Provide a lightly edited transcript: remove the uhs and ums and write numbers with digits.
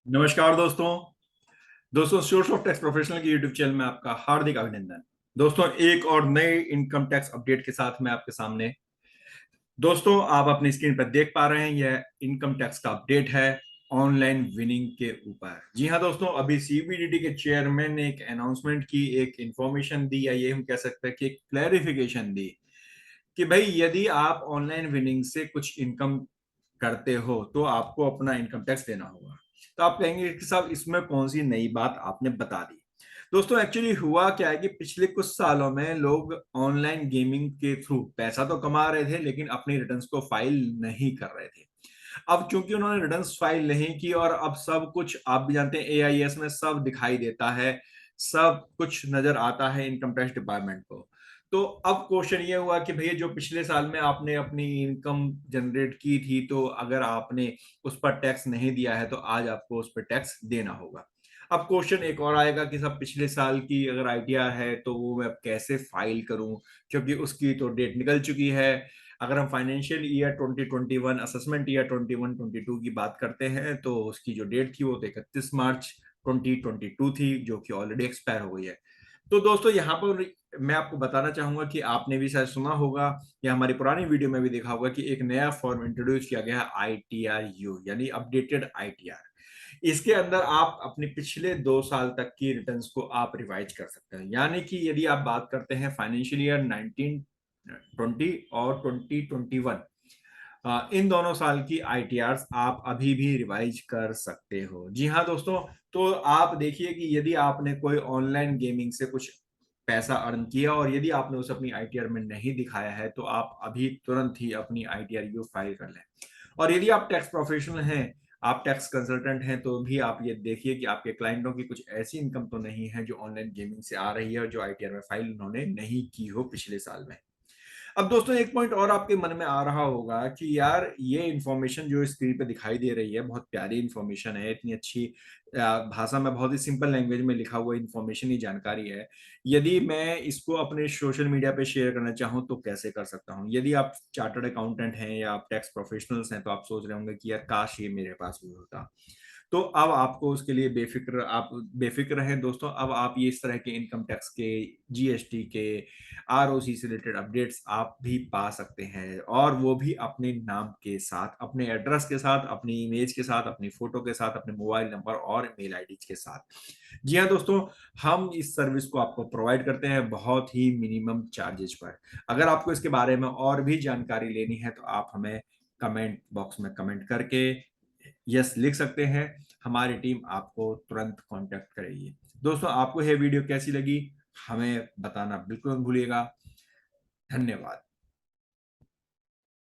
नमस्कार दोस्तों। Source of tax professional की यूट्यूब चैनल में आपका हार्दिक अभिनंदन। दोस्तों, एक और नए इनकम टैक्स अपडेट के साथ मैं आपके सामने। दोस्तों, आप अपनी स्क्रीन पर देख पा रहे हैं, यह इनकम टैक्स का अपडेट है ऑनलाइन विनिंग के ऊपर। जी हाँ दोस्तों, अभी सीबीडीटी के चेयरमैन ने एक अनाउंसमेंट की, एक इंफॉर्मेशन दी, या ये हम कह सकते हैं कि एक क्लैरिफिकेशन दी कि भाई यदि आप ऑनलाइन विनिंग से कुछ इनकम करते हो तो आपको अपना इनकम टैक्स देना होगा। तो आप कहेंगे कि साहब इसमें कौन सी नई बात आपने बता दी। दोस्तों, एक्चुअली हुआ क्या है कि पिछले कुछ सालों में लोग ऑनलाइन गेमिंग के थ्रू पैसा तो कमा रहे थे, लेकिन अपनी रिटर्न्स को फाइल नहीं कर रहे थे। अब चूंकि उन्होंने रिटर्न्स फाइल नहीं की और अब सब कुछ आप भी जानते हैं, एआईएस में सब दिखाई देता है, सब कुछ नजर आता है इनकम टैक्स डिपार्टमेंट को। तो अब क्वेश्चन ये हुआ कि भैया जो पिछले साल में आपने अपनी इनकम जनरेट की थी, तो अगर आपने उस पर टैक्स नहीं दिया है तो आज आपको उस पर टैक्स देना होगा। अब क्वेश्चन एक और आएगा कि सब पिछले साल की अगर आईटीआर है तो वो मैं कैसे फाइल करूं, क्योंकि उसकी तो डेट निकल चुकी है। अगर हम फाइनेंशियल ईयर 2021 असेसमेंट ईयर 21-22 की बात करते हैं तो उसकी जो डेट थी वो तो 31 मार्च 2022 थी, जो कि ऑलरेडी एक्सपायर हो गई है। तो दोस्तों, यहाँ पर मैं आपको बताना चाहूंगा कि आपने भी शायद सुना होगा या हमारी पुरानी वीडियो में भी देखा होगा कि एक नया फॉर्म इंट्रोड्यूस किया गया है, आईटीआर यू, यानी अपडेटेड आईटीआर। इसके अंदर आप अपने पिछले 2 साल तक की रिटर्न्स को आप रिवाइज कर सकते हैं। यानी कि यदि आप बात करते हैं फाइनेंशियल ईयर 1920 और 2021, इन दोनों साल की आईटीआर आप अभी भी रिवाइज कर सकते हो। जी हाँ दोस्तों। तो आप देखिए कि यदि आपने कोई ऑनलाइन गेमिंग से कुछ पैसा अर्न किया और यदि आपने उसे अपनी आईटीआर में नहीं दिखाया है तो आप अभी तुरंत ही अपनी आईटीआर यू फाइल कर लें। और यदि आप टैक्स प्रोफेशनल हैं, आप टैक्स कंसल्टेंट हैं, तो भी आप ये देखिए कि आपके क्लाइंटों की कुछ ऐसी इनकम तो नहीं है जो ऑनलाइन गेमिंग से आ रही है और जो आईटीआर में फाइल उन्होंने नहीं की हो पिछले साल में। अब दोस्तों, एक पॉइंट और आपके मन में आ रहा होगा कि यार ये इन्फॉर्मेशन जो स्क्रीन पे दिखाई दे रही है बहुत प्यारी इन्फॉर्मेशन है, इतनी अच्छी भाषा में, बहुत ही सिंपल लैंग्वेज में लिखा हुआ इन्फॉर्मेशन, ही जानकारी है। यदि मैं इसको अपने सोशल मीडिया पे शेयर करना चाहूँ तो कैसे कर सकता हूँ? यदि आप चार्टर्ड अकाउंटेंट हैं या आप टैक्स प्रोफेशनल्स हैं तो आप सोच रहे होंगे कि यार काश ये मेरे पास भी होता। तो अब आपको उसके लिए बेफिक्र, आप बेफिक्र हैं दोस्तों। अब आप ये इस तरह के इनकम टैक्स के, जीएसटी के, आरओसी से रिलेटेड अपडेट्स आप भी पा सकते हैं, और वो भी अपने नाम के साथ, अपने एड्रेस के साथ, अपनी इमेज के साथ, अपनी फोटो के साथ, अपने मोबाइल नंबर और मेल आईडी के साथ। जी हाँ दोस्तों, हम इस सर्विस को आपको प्रोवाइड करते हैं बहुत ही मिनिमम चार्जेस पर। अगर आपको इसके बारे में और भी जानकारी लेनी है तो आप हमें कमेंट बॉक्स में कमेंट करके यस लिख सकते हैं। हमारी टीम आपको तुरंत कांटेक्ट करेगी। दोस्तों, आपको यह वीडियो कैसी लगी हमें बताना बिल्कुल मत भूलिएगा। धन्यवाद।